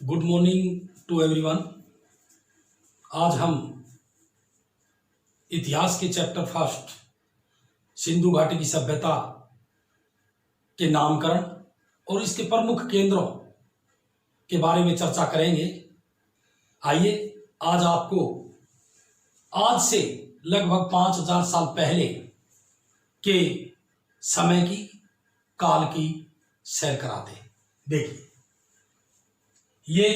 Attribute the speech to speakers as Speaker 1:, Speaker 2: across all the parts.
Speaker 1: Good morning to everyone. आज हम इतिहास के चैप्टर फर्स्ट सिंधु घाटी की सभ्यता के नामकरण और इसके प्रमुख केंद्रों के बारे में चर्चा करेंगे। आइए आज आपको आज से लगभग 5000 साल पहले के समय की काल की सैर कराते हैं। देखिए, ये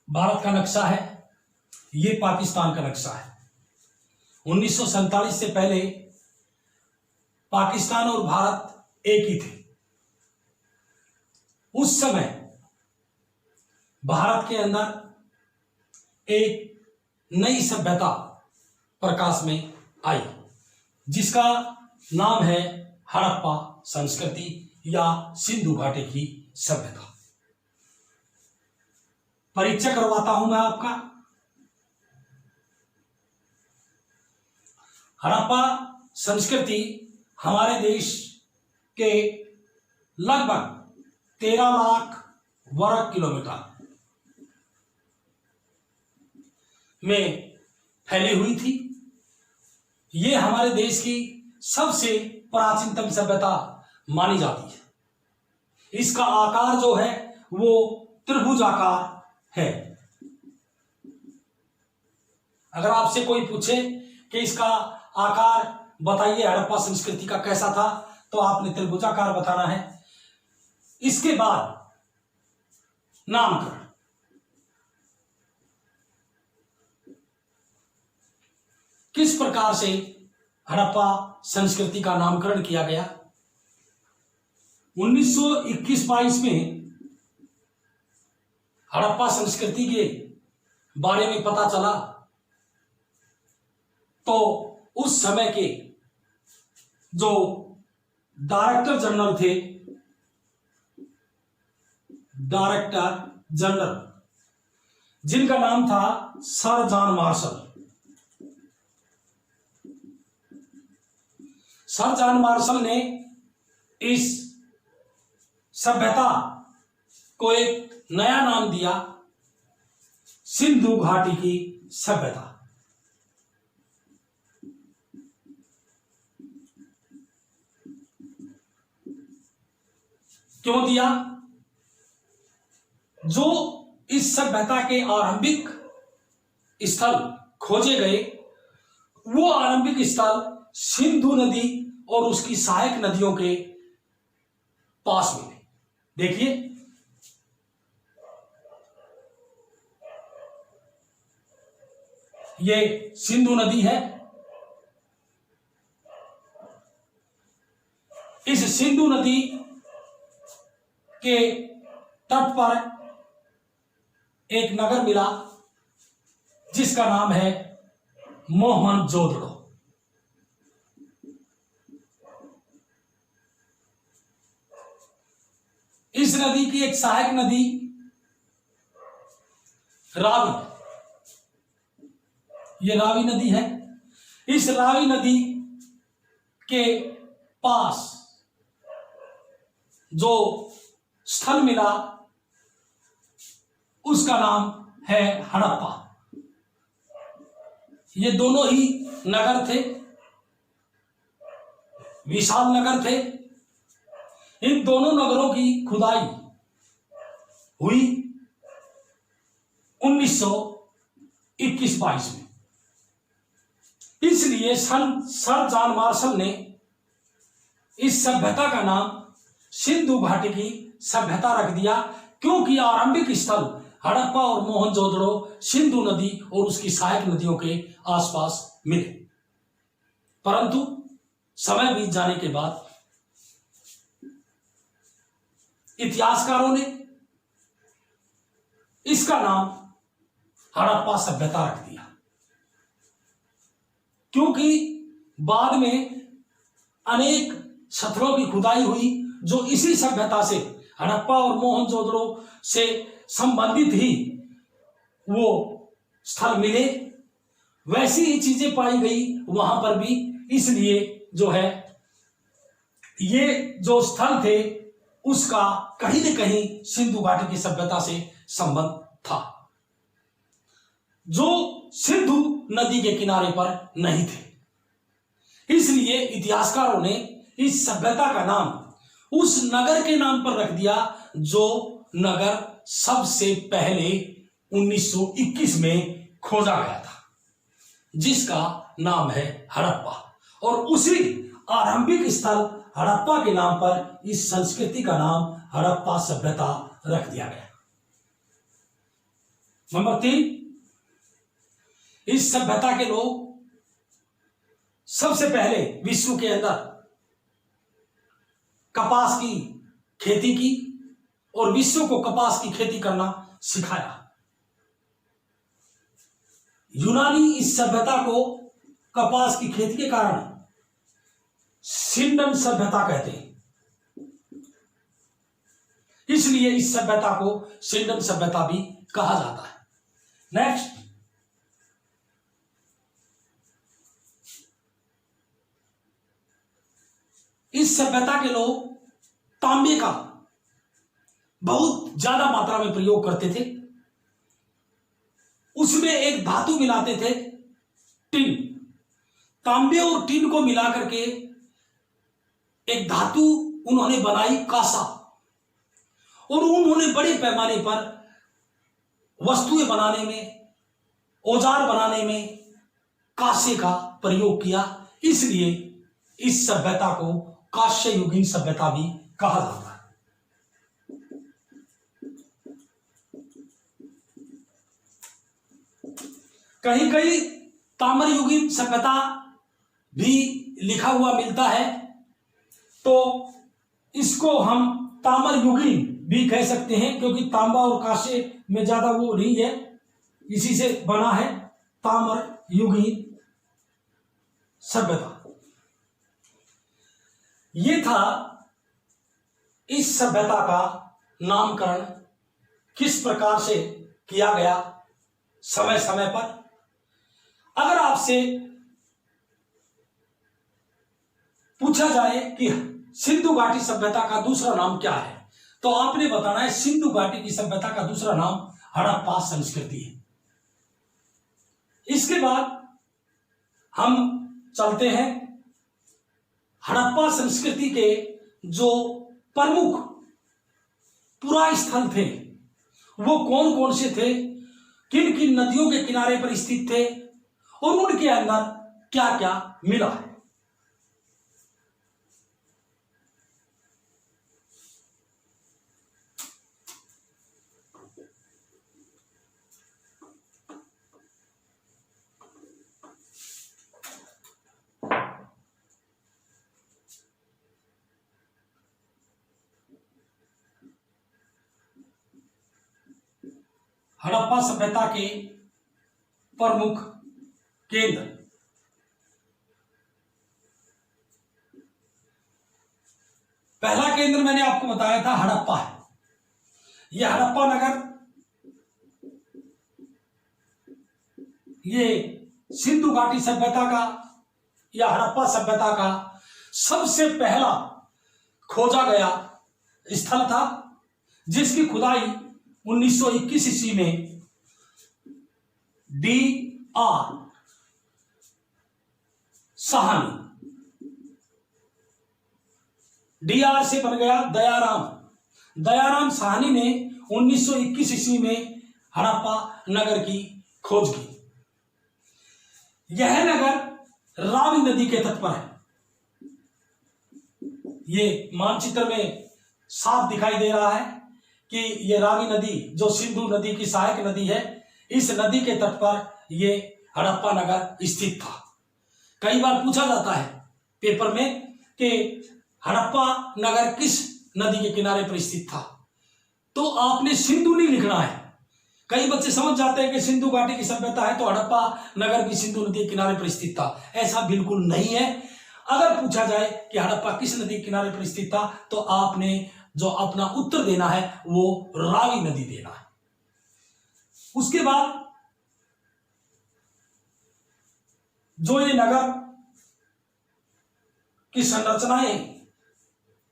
Speaker 1: भारत का नक्शा है, ये पाकिस्तान का नक्शा है। 1947 से पहले पाकिस्तान और भारत एक ही थे। उस समय भारत के अंदर एक नई सभ्यता प्रकाश में आई, जिसका नाम है हड़प्पा संस्कृति या सिंधु घाटी की सभ्यता। परिचय करवाता हूं मैं आपका। हड़प्पा संस्कृति हमारे देश के लगभग 13 लाख वर्ग किलोमीटर में फैली हुई थी। ये हमारे देश की सबसे प्राचीनतम सभ्यता मानी जाती है। इसका आकार जो है वो त्रिभुजाकार है। अगर आपसे कोई पूछे कि इसका आकार बताइए हड़प्पा संस्कृति का कैसा था, तो आपने त्रिभुजाकार बताना है। इसके बाद नामकरण। किस प्रकार से हड़प्पा संस्कृति का नामकरण किया गया? 1921-22 में हड़प्पा संस्कृति के बारे में पता चला, तो उस समय के जो डायरेक्टर जनरल थे, जिनका नाम था sir John Marshall. Sir John Marshall ने इस सभ्यता को एक नया नाम दिया, सिंधु घाटी की सभ्यता। क्यों दिया? जो इस सभ्यता के आरंभिक स्थल खोजे गए, वो आरंभिक स्थल सिंधु नदी और उसकी सहायक नदियों के पास मिले। देखिए, ये सिंधु नदी है। इस सिंधु नदी के तट पर एक नगर मिला, जिसका नाम है मोहनजोदड़ो। इस नदी की एक सहायक नदी रावी, ये रावी नदी है। इस रावी नदी के पास जो स्थल मिला, उसका नाम है हड़प्पा। ये दोनों ही नगर थे, विशाल नगर थे। इन दोनों नगरों की खुदाई हुई 1921-22 में। इसलिए सर जॉन मार्शल ने इस सभ्यता का नाम सिंधु घाटी की सभ्यता रख दिया, क्योंकि आरंभिक स्थल हड़प्पा और मोहनजोदड़ो सिंधु नदी और उसकी सहायक नदियों के आसपास मिले। परंतु समय बीत जाने के बाद इतिहासकारों ने इसका नाम हड़प्पा सभ्यता रख दिया, क्योंकि बाद में अनेक स्थलों की खुदाई हुई जो इसी सभ्यता से, हड़प्पा और मोहनजोदड़ो से संबंधित ही वो स्थल मिले। वैसी ही चीजें पाई गई वहां पर भी। इसलिए जो है, ये जो स्थल थे उसका कहीं न कहीं सिंधु घाटी की सभ्यता से संबंध था, जो सिंधु नदी के किनारे पर नहीं थे। इसलिए इतिहासकारों ने इस सभ्यता का नाम उस नगर के नाम पर रख दिया जो नगर सबसे पहले 1921 में खोजा गया था, जिसका नाम है हड़प्पा। और उसी आरंभिक स्थल हड़प्पा के नाम पर इस संस्कृति का नाम हड़प्पा सभ्यता रख दिया गया। नंबर 3, इस सभ्यता के लोग सबसे पहले विश्व के अंदर कपास की खेती की और विश्व को कपास की खेती करना सिखाया। यूनानी इस सभ्यता को कपास की खेती के कारण सिंडन सभ्यता कहते हैं, इसलिए इस सभ्यता को सिंडन सभ्यता भी कहा जाता है। नेक्स्ट, इस सभ्यता के लोग तांबे का बहुत ज्यादा मात्रा में प्रयोग करते थे। उसमें एक धातु मिलाते थे, टिन। तांबे और टिन को मिलाकर के एक धातु उन्होंने बनाई, कांसा। और उन्होंने बड़े पैमाने पर वस्तुएं बनाने में, औजार बनाने में कांसे का प्रयोग किया। इसलिए इस सभ्यता को कांस्य युगीन सभ्यता भी कहा जाता है। कहीं कहीं ताम्र युगीन सभ्यता भी लिखा हुआ मिलता है, तो इसको हम ताम्र युगीन भी कह सकते हैं, क्योंकि तांबा और कांसे में ज्यादा वो नहीं है, इसी से बना है ताम्र युगीन सभ्यता। ये था इस सभ्यता का नामकरण किस प्रकार से किया गया समय समय पर। अगर आपसे पूछा जाए कि सिंधु घाटी सभ्यता का दूसरा नाम क्या है, तो आपने बताना है सिंधु घाटी की सभ्यता का दूसरा नाम हड़प्पा संस्कृति है। इसके बाद हम चलते हैं हड़प्पा संस्कृति के जो प्रमुख पुरा स्थल थे वो कौन कौन से थे, किन किन नदियों के किनारे पर स्थित थे और उनके अंदर क्या क्या मिला है। हड़प्पा सभ्यता के प्रमुख केंद्र। पहला केंद्र मैंने आपको बताया था हड़प्पा है। यह हड़प्पा नगर ये सिंधु घाटी सभ्यता का या हड़प्पा सभ्यता का सबसे पहला खोजा गया स्थल था, जिसकी खुदाई 1921 ईस्वी में D.R. साहनी, D.R. से बन गया दयाराम साहनी ने 1921 ईस्वी में हड़प्पा नगर की खोज की। यह नगर रावी नदी के तट पर है। ये मानचित्र में साफ दिखाई दे रहा है कि ये रावी नदी जो सिंधु नदी की सहायक नदी है, इस नदी के तट पर ये हड़प्पा नगर स्थित था। कई बार पूछा जाता है पेपर में कि हड़प्पा नगर किस नदी के किनारे पर स्थित था, तो आपने सिंधु नहीं लिखना है। कई बच्चे समझ जाते हैं कि सिंधु घाटी की सभ्यता है तो हड़प्पा नगर भी सिंधु नदी के किनारे पर स्थित था। ऐसा बिल्कुल नहीं है। अगर पूछा जाए कि हड़प्पा किस नदी के किनारे पर स्थित था, तो आपने जो अपना उत्तर देना है वो रावी नदी देना है। उसके बाद जो ये नगर की संरचनाएं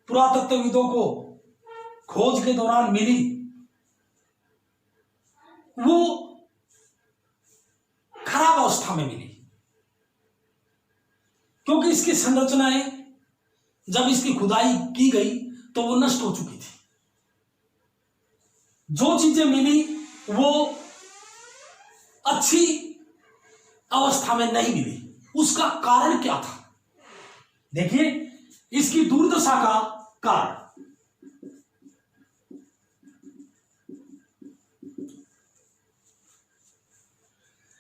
Speaker 1: पुरातत्वविदों को खोज के दौरान मिली, वो खराब अवस्था में मिली, क्योंकि इसकी संरचनाएं जब इसकी खुदाई की गई तो वो नष्ट हो चुकी थी। जो चीजें मिली वो अच्छी अवस्था में नहीं मिली। उसका कारण क्या था? देखिए, इसकी दुर्दशा का कारण,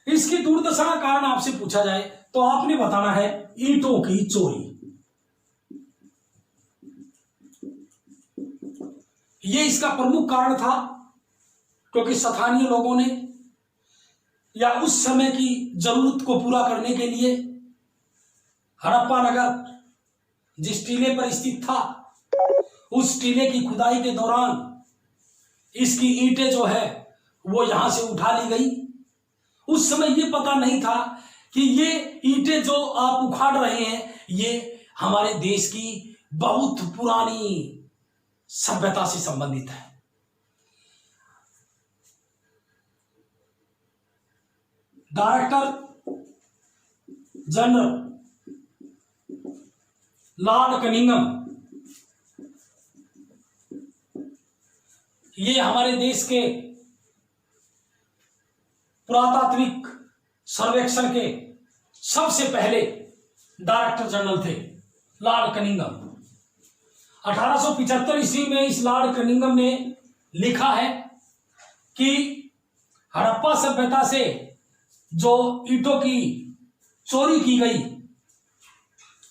Speaker 1: इसकी दुर्दशा का कारण आपसे पूछा जाए तो आपने बताना है ईंटों की चोरी। यह इसका प्रमुख कारण था, क्योंकि स्थानीय लोगों ने या उस समय की जरूरत को पूरा करने के लिए हड़प्पा नगर जिस टीले पर स्थित था, उस टीले की खुदाई के दौरान इसकी ईंटें जो है वो यहां से उठा ली गई। उस समय ये पता नहीं था कि ये ईंटें जो आप उखाड़ रहे हैं ये हमारे देश की बहुत पुरानी सभ्यता से संबंधित है। डायरेक्टर जनरल लॉर्ड कनिंघम, ये हमारे देश के पुरातात्विक सर्वेक्षण के सबसे पहले डायरेक्टर जनरल थे, लॉर्ड कनिंघम। 1875 ईस्वी में इस लॉर्ड कनिंघम ने लिखा है कि हड़प्पा सभ्यता से जो ईंटों की चोरी की गई,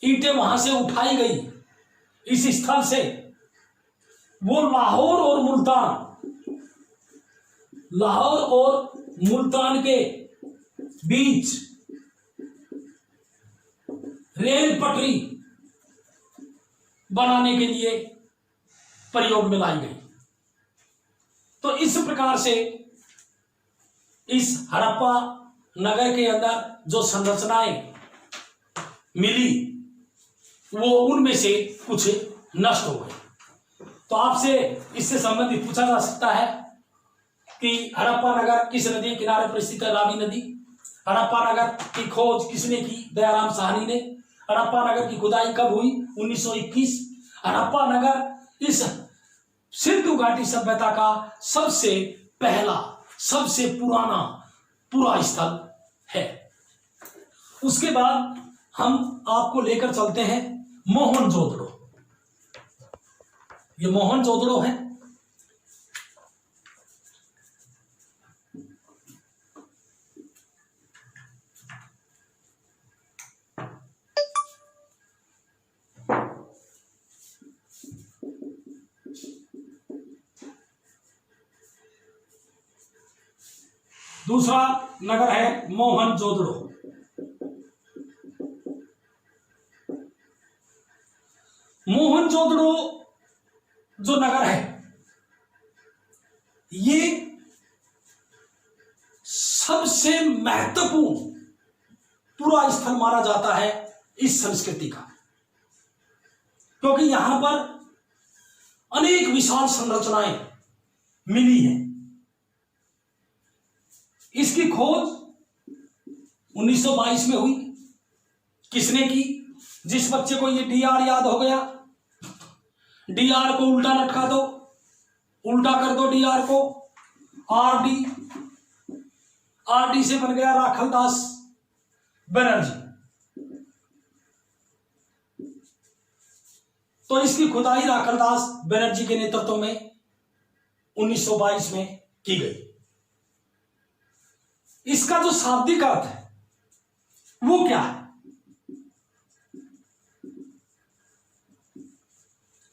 Speaker 1: ईंटें वहां से उठाई गई इस स्थल से, वो लाहौर और मुल्तान के बीच रेल पटरी बनाने के लिए प्रयोग में लाई गई। तो इस प्रकार से इस हड़प्पा नगर के अंदर जो संरचनाएं मिली वो उनमें से कुछ नष्ट हो गई। तो आपसे इससे संबंधित पूछा जा सकता है कि हड़प्पा नगर किस नदी के किनारे पर स्थित है? रावी नदी। हड़प्पा नगर की खोज किसने की? दयाराम साहनी ने। हड़प्पा नगर की खुदाई कब हुई? 1921। हड़प्पा नगर इस सिंधु घाटी सभ्यता का सबसे पहला, सबसे पूरा स्थल है। उसके बाद हम आपको लेकर चलते हैं मोहनजोदड़ो। ये मोहनजोदड़ो है। दूसरा नगर है मोहनजोदड़ो। मोहनजोदड़ो जो नगर है ये सबसे महत्वपूर्ण पूरा स्थल माना जाता है इस संस्कृति का, क्योंकि यहां पर अनेक विशाल संरचनाएं मिली हैं। इसकी खोज 1922 में हुई। किसने की? जिस बच्चे को ये डीआर याद हो गया, डीआर को उल्टा लटका दो, उल्टा कर दो डीआर को, आरडी, आरडी से बन गया राखलदास बनर्जी। तो इसकी खुदाई राखलदास बनर्जी के नेतृत्व में 1922 में की गई। इसका जो शाब्दिक अर्थ है वो क्या है?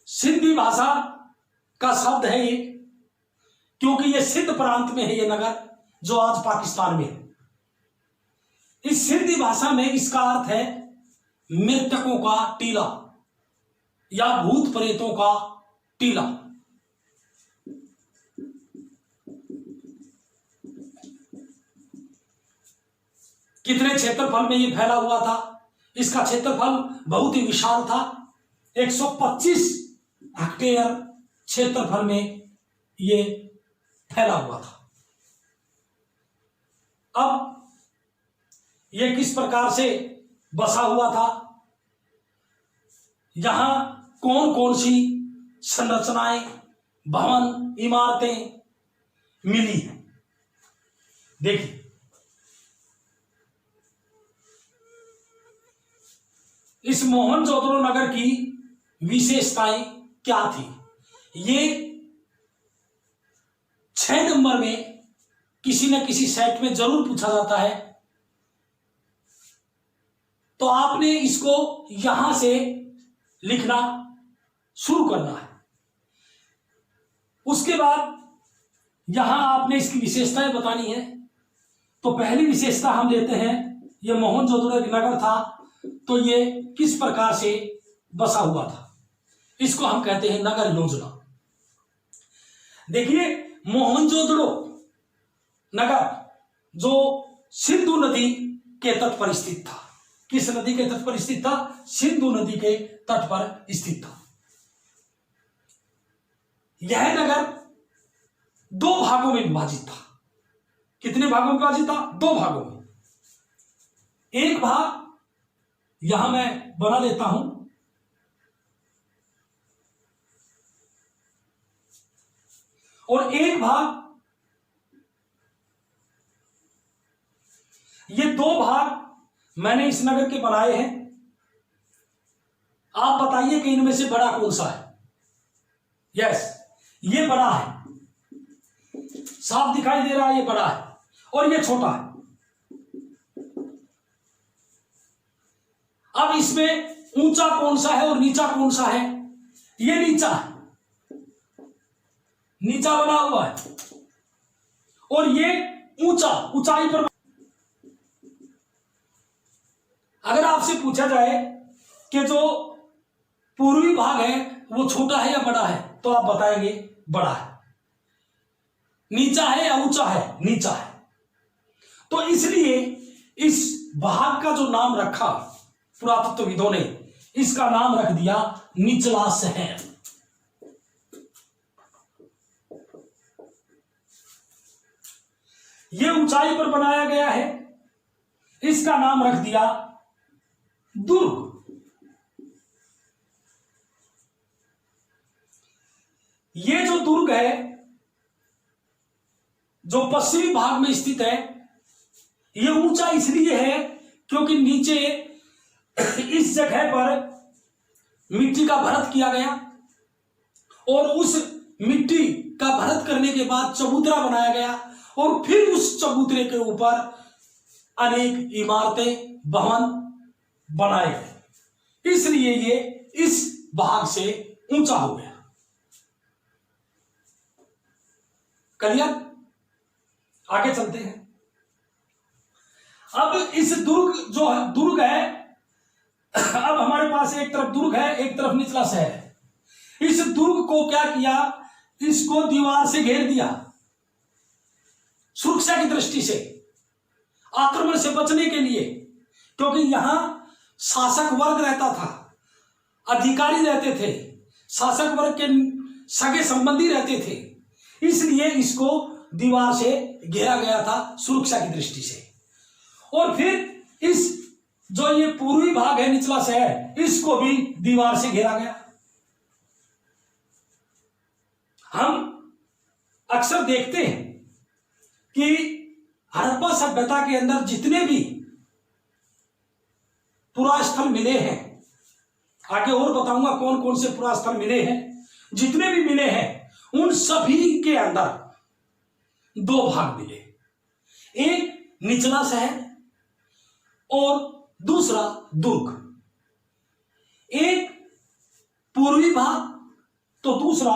Speaker 1: सिंधी भाषा का शब्द है ये, क्योंकि ये सिंध प्रांत में है ये नगर जो आज पाकिस्तान में है। इस सिंधी भाषा में इसका अर्थ है मृतकों का टीला या भूत प्रेतों का टीला। कितने क्षेत्रफल में ये फैला हुआ था? इसका क्षेत्रफल बहुत ही विशाल था। 125 हेक्टेयर क्षेत्रफल में ये फैला हुआ था। अब ये किस प्रकार से बसा हुआ था, यहां कौन कौन सी संरचनाएं, भवन, इमारतें मिली हैं, देखिए। इस मोहनजोदड़ो नगर की विशेषताएं क्या थी, ये 6 नंबर में किसी न किसी सेट में जरूर पूछा जाता है, तो आपने इसको यहां से लिखना शुरू करना है। उसके बाद यहां आपने इसकी विशेषताएं बतानी है। तो पहली विशेषता हम लेते हैं, ये मोहनजोदड़ो एक नगर था, तो ये किस प्रकार से बसा हुआ था, इसको हम कहते हैं नगर योजना। देखिए, मोहनजोदड़ो नगर जो सिंधु नदी के तट पर स्थित था, किस नदी के तट पर स्थित था, सिंधु नदी के तट पर स्थित था। यह नगर 2 भागों में विभाजित था। कितने भागों में विभाजित था? 2 भागों में। एक भाग यहां मैं बना लेता हूं, और एक भाग, ये 2 भाग मैंने इस नगर के बनाए हैं। आप बताइए कि इनमें से बड़ा कौन सा है। यस, ये बड़ा है, साफ दिखाई दे रहा है, ये बड़ा है, और ये छोटा है। अब इसमें ऊंचा कौन सा है और नीचा कौन सा है? ये नीचा है, नीचा बना हुआ है, और ये ऊंचा, ऊंचाई पर। अगर आपसे पूछा जाए कि जो पूर्वी भाग है वो छोटा है या बड़ा है, तो आप बताएंगे बड़ा है। नीचा है या ऊंचा है? नीचा है। तो इसलिए इस भाग का जो नाम रखा पुरातत्वविदों ने, इसका नाम रख दिया निचला शहर। यह ऊंचाई पर बनाया गया है, इसका नाम रख दिया दुर्ग। ये जो दुर्ग है, जो पश्चिमी भाग में स्थित है, यह ऊंचा इसलिए है क्योंकि नीचे इस जगह पर मिट्टी का भरत किया गया, और उस मिट्टी का भरत करने के बाद चबूतरा बनाया गया, और फिर उस चबूतरे के ऊपर अनेक इमारतें, भवन बनाए गए। इसलिए ये इस भाग से ऊंचा हो गया। क्लियर? आगे चलते हैं। अब इस दुर्ग है, अब हमारे पास एक तरफ दुर्ग है, एक तरफ निचला शहर है। इस दुर्ग को क्या किया, इसको दीवार से घेर दिया, सुरक्षा की दृष्टि से, आक्रमण से बचने के लिए, क्योंकि यहां शासक वर्ग रहता था, अधिकारी रहते थे, शासक वर्ग के सगे संबंधी रहते थे, इसलिए इसको दीवार से घेरा गया था सुरक्षा की दृष्टि से। और फिर इस जो ये पूर्वी भाग है, निचला शहर, इसको भी दीवार से घेरा गया। हम अक्सर देखते हैं कि हड़प्पा सभ्यता के अंदर जितने भी पुरास्थल मिले हैं, आगे और बताऊंगा कौन कौन से पुरास्थल मिले हैं, जितने भी मिले हैं उन सभी के अंदर 2 भाग मिले, एक निचला शहर और दूसरा दुर्ग। एक पूर्वी भाग तो दूसरा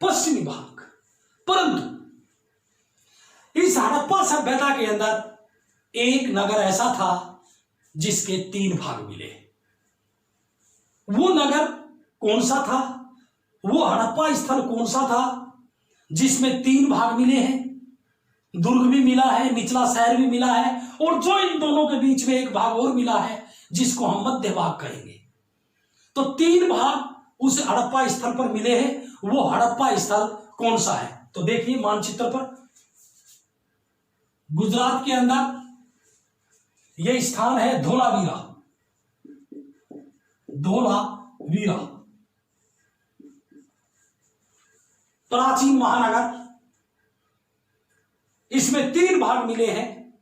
Speaker 1: पश्चिमी भाग। परंतु इस हड़प्पा सभ्यता के अंदर एक नगर ऐसा था जिसके 3 भाग मिले। वो नगर कौन सा था, वो हड़प्पा स्थल कौन सा था जिसमें 3 भाग मिले हैं? दुर्ग भी मिला है, निचला शहर भी मिला है, और जो इन दोनों के बीच में एक भाग और मिला है जिसको हम मध्य भाग कहेंगे। तो 3 भाग उस हड़प्पा स्थल पर मिले हैं। वो हड़प्पा स्थल कौन सा है? तो देखिए मानचित्र पर गुजरात के अंदर यह स्थान है धोलावीरा। धोलावीरा प्राचीन महानगर। इसमें 3 भाग मिले हैं।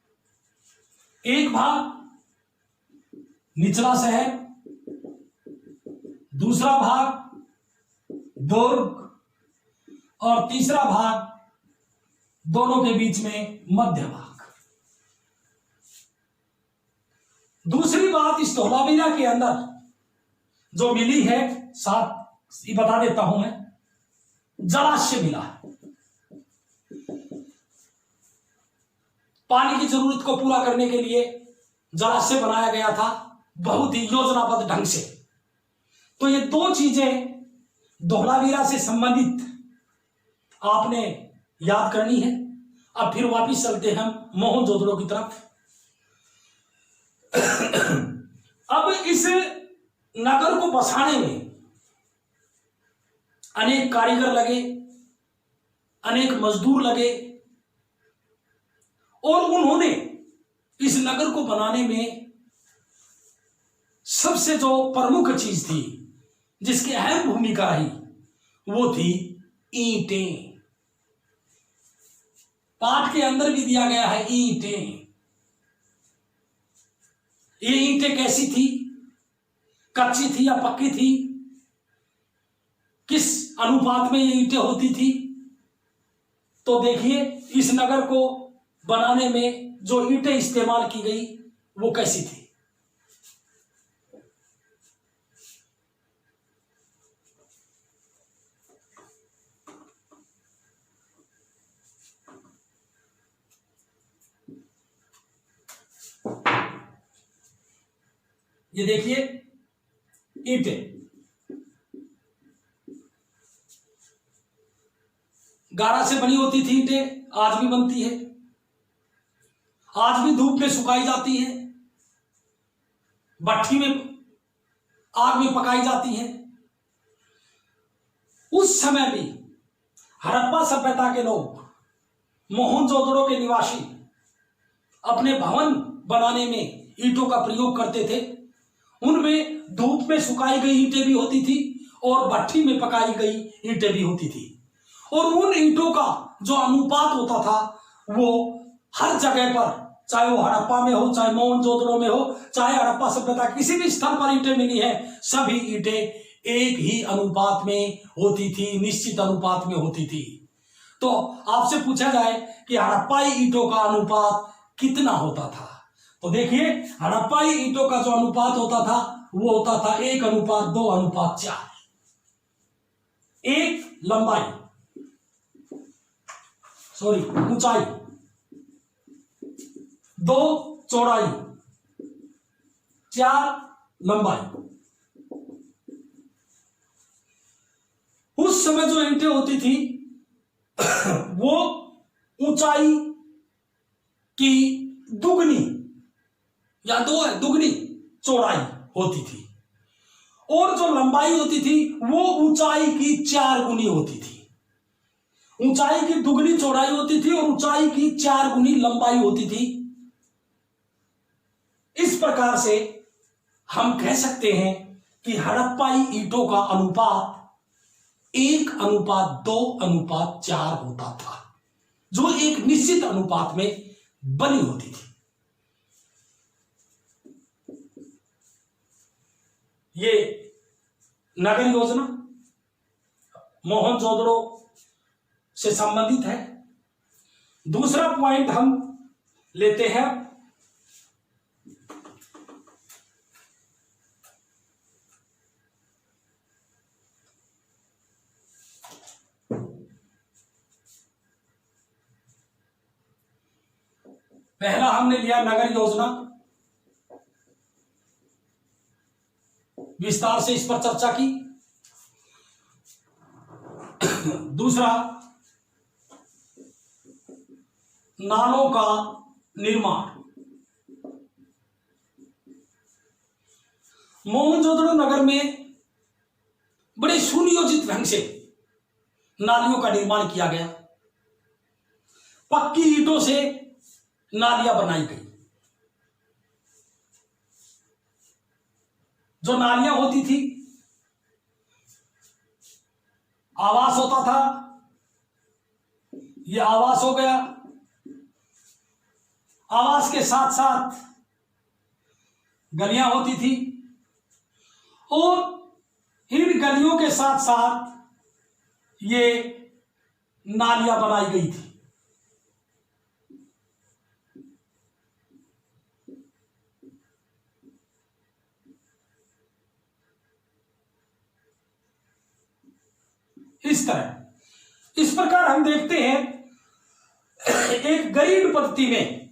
Speaker 1: एक भाग निचला शहर, दूसरा भाग दुर्ग और तीसरा भाग दोनों के बीच में मध्य भाग। दूसरी बात इस धोलावीरा के अंदर जो मिली है, साथ ही बता देता हूं मैं, जलाशय मिला है। पानी की जरूरत को पूरा करने के लिए जलाशय बनाया गया था, बहुत ही योजनाबद्ध ढंग से। तो ये 2 चीजें धोलावीरा से संबंधित आपने याद करनी है। अब फिर वापिस चलते हैं हम मोहनजोदड़ो की तरफ। अब इस नगर को बसाने में अनेक कारीगर लगे, अनेक मजदूर लगे और उन्होंने इस नगर को बनाने में सबसे जो प्रमुख चीज थी, जिसकी अहम भूमिका रही, वो थी ईंटें। पाठ के अंदर भी दिया गया है ईंटें। ये ईंटें कैसी थी? कच्ची थी या पक्की थी? किस अनुपात में ये ईंटें होती थी? तो देखिए, इस नगर को बनाने में जो ईंटें इस्तेमाल की गई वो कैसी थी। ये देखिए ईंटें गारा से बनी होती थी। ईंटें आज भी बनती है, आज भी धूप में सुखाई जाती है, भट्ठी में आग में पकाई जाती है। उस समय भी हड़प्पा सभ्यता के लोग, मोहनजोदड़ो के निवासी, अपने भवन बनाने में ईंटों का प्रयोग करते थे। उनमें धूप में सुखाई गई ईंटें भी होती थी और भट्ठी में पकाई गई ईंटें भी होती थी। और उन ईंटों का जो अनुपात होता था वो हर जगह पर, चाहे वो हड़प्पा में हो, चाहे मोहनजोदड़ो में हो, चाहे हड़प्पा सभ्यता किसी भी स्थल पर ईंटें मिली है, सभी ईंटें एक ही अनुपात में होती थी, निश्चित अनुपात में होती थी। तो आपसे पूछा जाए कि हड़प्पाई ईंटों का अनुपात कितना होता था, तो देखिए हड़प्पाई ईंटों का जो अनुपात होता था वो होता था 1:2:4। 1 लंबाई, सॉरी ऊंचाई, 2 चौड़ाई, 4 लंबाई। उस समय जो ईंटें होती थी वो ऊंचाई की दुगनी या दुगनी चौड़ाई होती थी और जो लंबाई होती थी वो ऊंचाई की 4 गुनी होती थी। ऊंचाई की दुगनी चौड़ाई होती थी और ऊंचाई की 4 गुनी लंबाई होती थी। इस प्रकार से हम कह सकते हैं कि हड़प्पाई ईंटों का अनुपात 1:2:4 होता था, जो एक निश्चित अनुपात में बनी होती थी। ये नगर योजना मोहनजोदड़ो से संबंधित है। दूसरा पॉइंट हम लेते हैं पहला हमने लिया नगर योजना, विस्तार से इस पर चर्चा की। दूसरा नालों का निर्माण। मोहनजोदड़ो नगर में बड़े सुनियोजित ढंग से नालियों का निर्माण किया गया। पक्की ईंटों से नालियां बनाई गई। जो नालियां होती थी, आवास होता था, ये आवास हो गया। आवास के साथ साथ गलियां होती थी और इन गलियों के साथ साथ ये नालियां बनाई गई थी। इस तरह, इस प्रकार हम देखते हैं एक गरीब पद्धति में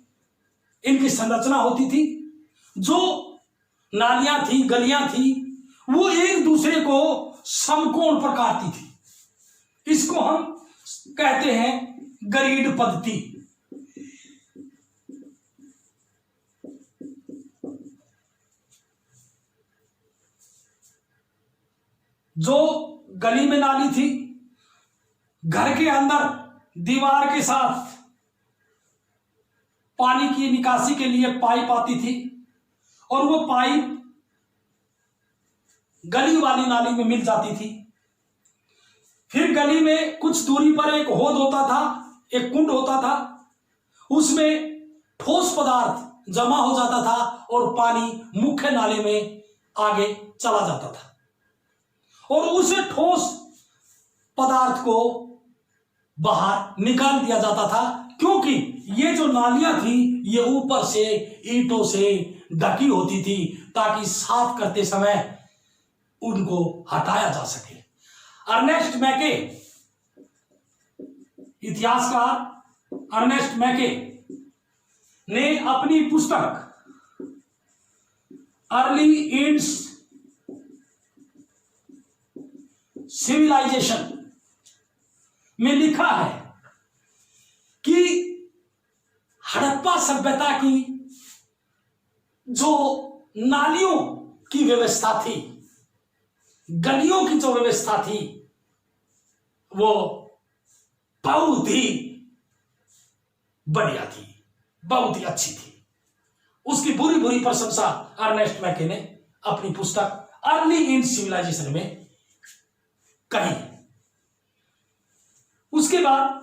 Speaker 1: इनकी संरचना होती थी। जो नालियां थी, गलियां थी, वो एक दूसरे को समकोण पर काटती थी। इसको हम कहते हैं गरीब पद्धति। जो गली में नाली थी, घर के अंदर दीवार के साथ पानी की निकासी के लिए पाइप आती थी और वो पाइप गली वाली नाली में मिल जाती थी। फिर गली में कुछ दूरी पर एक होद होता था, एक कुंड होता था, उसमें ठोस पदार्थ जमा हो जाता था और पानी मुख्य नाले में आगे चला जाता था और उस ठोस पदार्थ को बाहर निकाल दिया जाता था, क्योंकि ये जो नालियां थी ये ऊपर से ईंटों से ढकी होती थी ताकि साफ करते समय उनको हटाया जा सके। अर्नेस्ट मैके, इतिहासकार अर्नेस्ट मैके ने अपनी पुस्तक अर्ली इंड्स सिविलाइजेशन में लिखा है कि हड़प्पा सभ्यता की जो नालियों की व्यवस्था थी, गलियों की जो व्यवस्था थी, वो बहुत ही बढ़िया थी, बहुत ही अच्छी थी। उसकी बुरी बुरी प्रशंसा अर्नेस्ट मैके ने अपनी पुस्तक अर्ली इन सिविलाइजेशन में कही। उसके बाद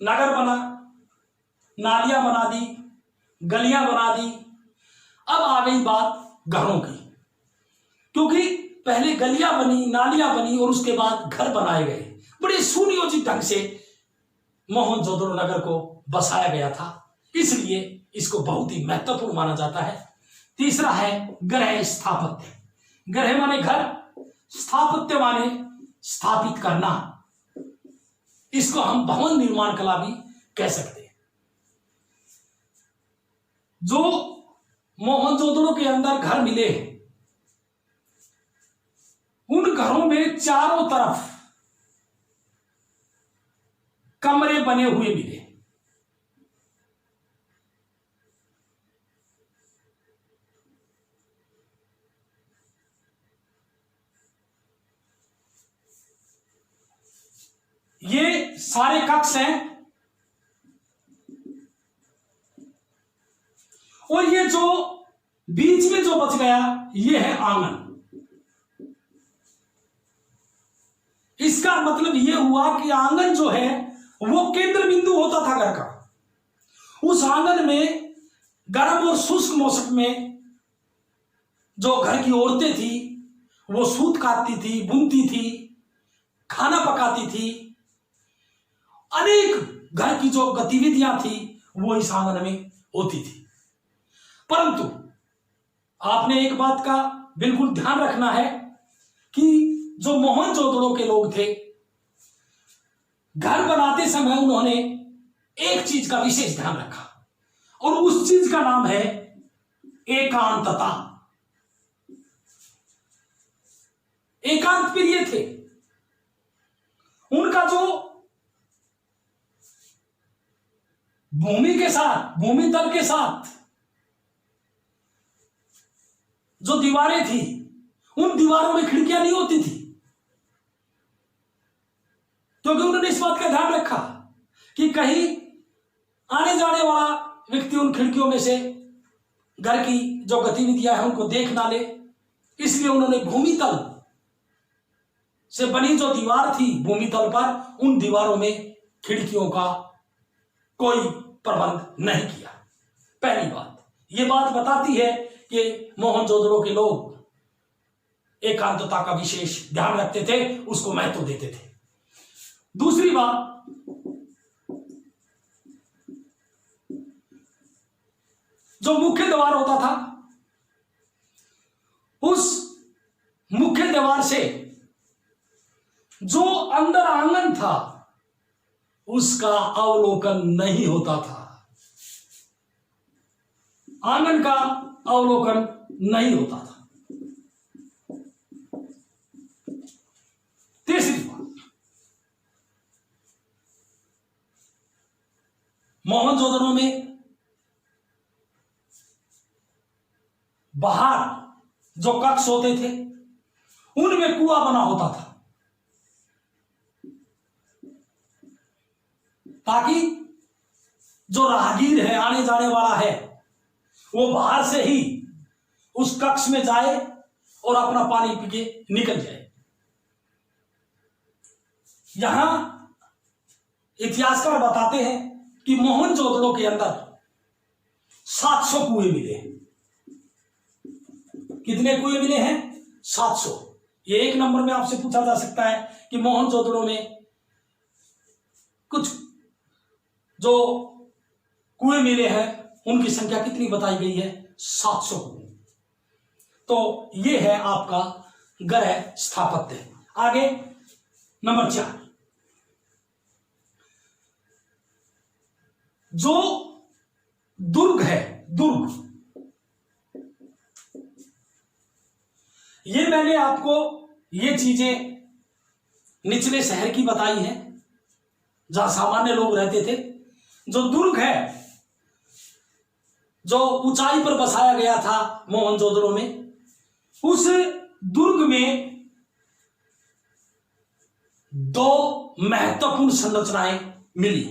Speaker 1: नगर बना, नालियां बना दी, गलियां बना दी। अब आ गई बात घरों की, क्योंकि पहले गलियां बनी, नालियां बनी और उसके बाद घर बनाए गए। बड़े सुनियोजित ढंग से मोहनजोदड़ो नगर को बसाया गया था, इसलिए इसको बहुत ही महत्वपूर्ण माना जाता है। तीसरा है गृह स्थापत्य। गृह माने घर, स्थापत्य माने स्थापित करना। इसको हम भवन निर्माण कला भी कह सकते हैं। जो मोहनजोदड़ो के अंदर घर मिले, उन घरों में चारों तरफ कमरे बने हुए मिले। ये सारे कक्ष हैं और ये जो बीच में जो बच गया ये है आंगन। इसका मतलब ये हुआ कि आंगन जो है वो केंद्र बिंदु होता था घर का। उस आंगन में गर्म और शुष्क मौसम में जो घर की औरतें थी वो सूत काटती थी, बुनती थी, खाना पकाती थी, अनेक घर की जो गतिविधियां थी वो इस आंगन में होती थी। परंतु आपने एक बात का बिल्कुल ध्यान रखना है कि जो मोहनजोदड़ो के लोग थे, घर बनाते समय उन्होंने एक चीज का विशेष ध्यान रखा और उस चीज का नाम है एकांतता। एकांत प्रिय थे। उनका जो भूमि के साथ, भूमि तल के साथ जो दीवारें थी उन दीवारों में खिड़कियां नहीं होती थी, क्योंकि उन्होंने इस बात का ध्यान रखा कि कहीं आने जाने वाला व्यक्ति उन खिड़कियों में से घर की जो गतिविधियां हैं उनको देख ना ले। इसलिए उन्होंने भूमितल से बनी जो दीवार थी, भूमितल पर उन दीवारों में खिड़कियों का कोई प्रबंध नहीं किया। पहली बात, यह बात बताती है कि मोहनजोदड़ो के लोग एकांतता का विशेष ध्यान रखते थे, उसको महत्व देते थे। दूसरी बात, जो मुख्य द्वार होता था, उस मुख्य द्वार से जो अंदर आंगन था उसका अवलोकन नहीं होता था, आंगन का अवलोकन नहीं होता था। तीसरी बात, मोहनजोदड़ो में बाहर जो कक्ष होते थे उनमें कुआं बना होता था, ताकि जो राहगीर है, आने जाने वाला है, वो बाहर से ही उस कक्ष में जाए और अपना पानी पी के निकल जाए। यहां इतिहासकार बताते हैं कि मोहनजोदड़ो के अंदर 700 कुएं मिले हैं। कितने कुएं मिले हैं? 700। ये एक नंबर में आपसे पूछा जा सकता है कि मोहनजोदड़ो में कुछ जो कुएं मिले हैं उनकी संख्या कितनी बताई गई है? 700 कुएं। तो ये है आपका गृह स्थापत्य। आगे नंबर 4, जो दुर्ग है, दुर्ग, ये मैंने आपको ये चीजें निचले शहर की बताई हैं जहां सामान्य लोग रहते थे। जो दुर्ग है, जो ऊंचाई पर बसाया गया था मोहनजोदड़ो में, उस दुर्ग में 2 महत्वपूर्ण संरचनाएं मिली।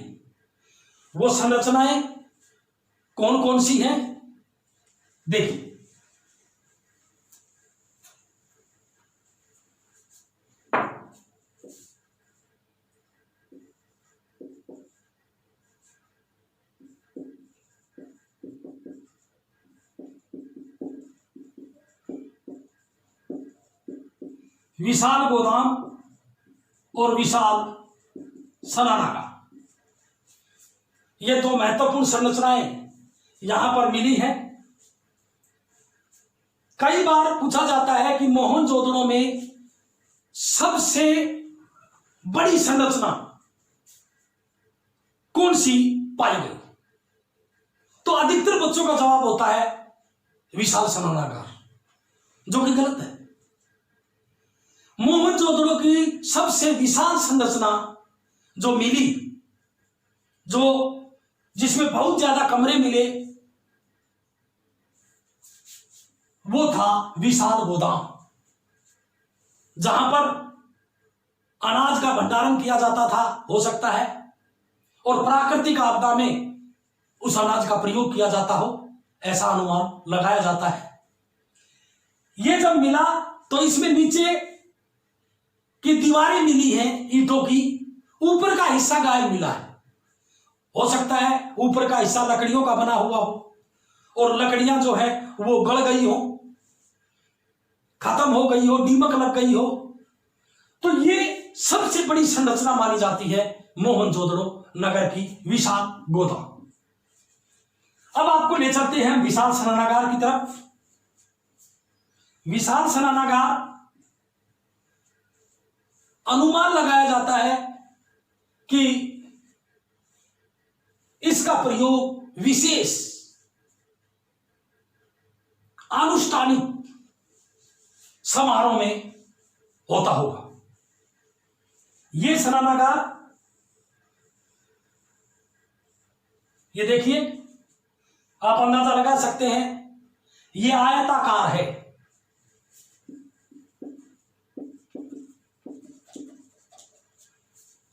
Speaker 1: वो संरचनाएं कौन कौन सी हैं देखिए। विशाल गोदाम और विशाल सनानागार, ये 2 महत्वपूर्ण संरचनाएं यहां पर मिली हैं। कई बार पूछा जाता है कि मोहनजोदड़ो में सबसे बड़ी संरचना कौन सी पाई गई, तो अधिकतर बच्चों का जवाब होता है विशाल सनानागार, जो कि गलत है। मोहनजोदड़ो की सबसे विशाल संरचना जो मिली, जो जिसमें बहुत ज्यादा कमरे मिले, वो था विशाल गोदाम, जहां पर अनाज का भंडारण किया जाता था, हो सकता है, और प्राकृतिक आपदा में उस अनाज का प्रयोग किया जाता हो, ऐसा अनुमान लगाया जाता है। यह जब मिला तो इसमें नीचे की दीवारें मिली हैं ईंटों की, ऊपर का हिस्सा गायब मिला है। हो सकता है ऊपर का हिस्सा लकड़ियों का बना हुआ हो और लकड़ियां जो है वो गल गई हो, खत्म हो गई हो, दीमक लग गई हो। तो ये सबसे बड़ी संरचना मानी जाती है मोहनजोदड़ो नगर की विशाल गोदाम। अब आपको ले चलते हैं विशाल सनानागार की तरफ। विशाल सनानागार अनुमान लगाया जाता है कि इसका प्रयोग विशेष अनुष्ठानिक समारोह में होता होगा। यह सनानागार, ये देखिए, आप अंदाजा लगा सकते हैं, यह आयताकार है।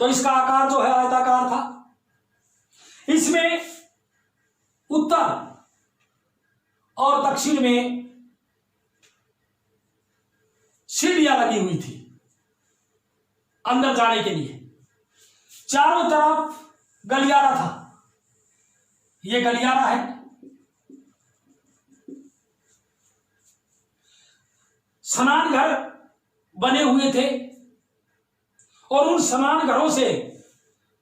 Speaker 1: तो इसका आकार जो है आयताकार था। इसमें उत्तर और दक्षिण में सीढ़ियां लगी हुई थी अंदर जाने के लिए। चारों तरफ गलियारा था। यह गलियारा है। स्नान घर बने हुए थे और उन स्नान घरों से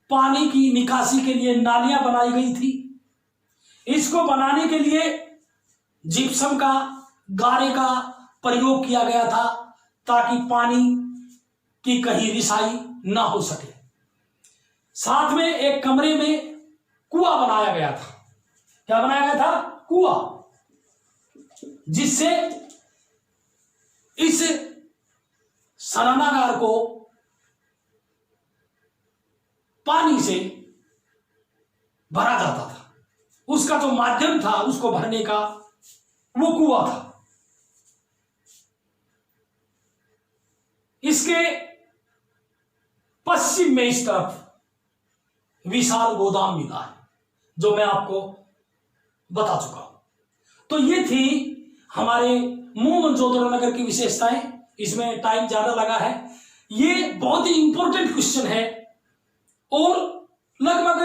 Speaker 1: पानी की निकासी के लिए नालियां बनाई गई थी। इसको बनाने के लिए जिप्सम का, गारे का प्रयोग किया गया था ताकि पानी की कहीं रिसाई ना हो सके। साथ में एक कमरे में कुआं बनाया गया था। क्या बनाया गया था? कुआं, जिससे इस स्नानागार को पानी से भरा जाता था। उसका जो माध्यम था उसको भरने का वो कुआं था। इसके पश्चिम में इस तरफ विशाल गोदाम मिला है जो मैं आपको बता चुका हूं। तो ये थी हमारे मोहनजोदड़ो नगर की विशेषताएं। इसमें टाइम ज्यादा लगा है। ये बहुत ही इंपॉर्टेंट क्वेश्चन है और लगभग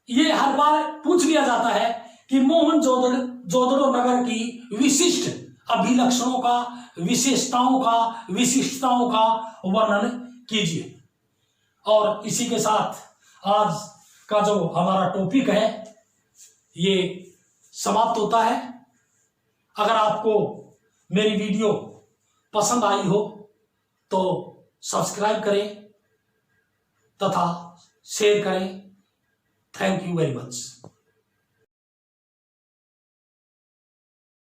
Speaker 1: ये हर बार पूछ लिया जाता है कि मोहनजोदड़ो नगर की विशिष्ट अभिलक्षणों का, विशेषताओं का, विशिष्टताओं का वर्णन कीजिए। और इसी के साथ आज का जो हमारा टॉपिक है ये समाप्त होता है। अगर आपको मेरी वीडियो पसंद आई हो तो सब्सक्राइब करें तथा शेयर करें। Thank you very much.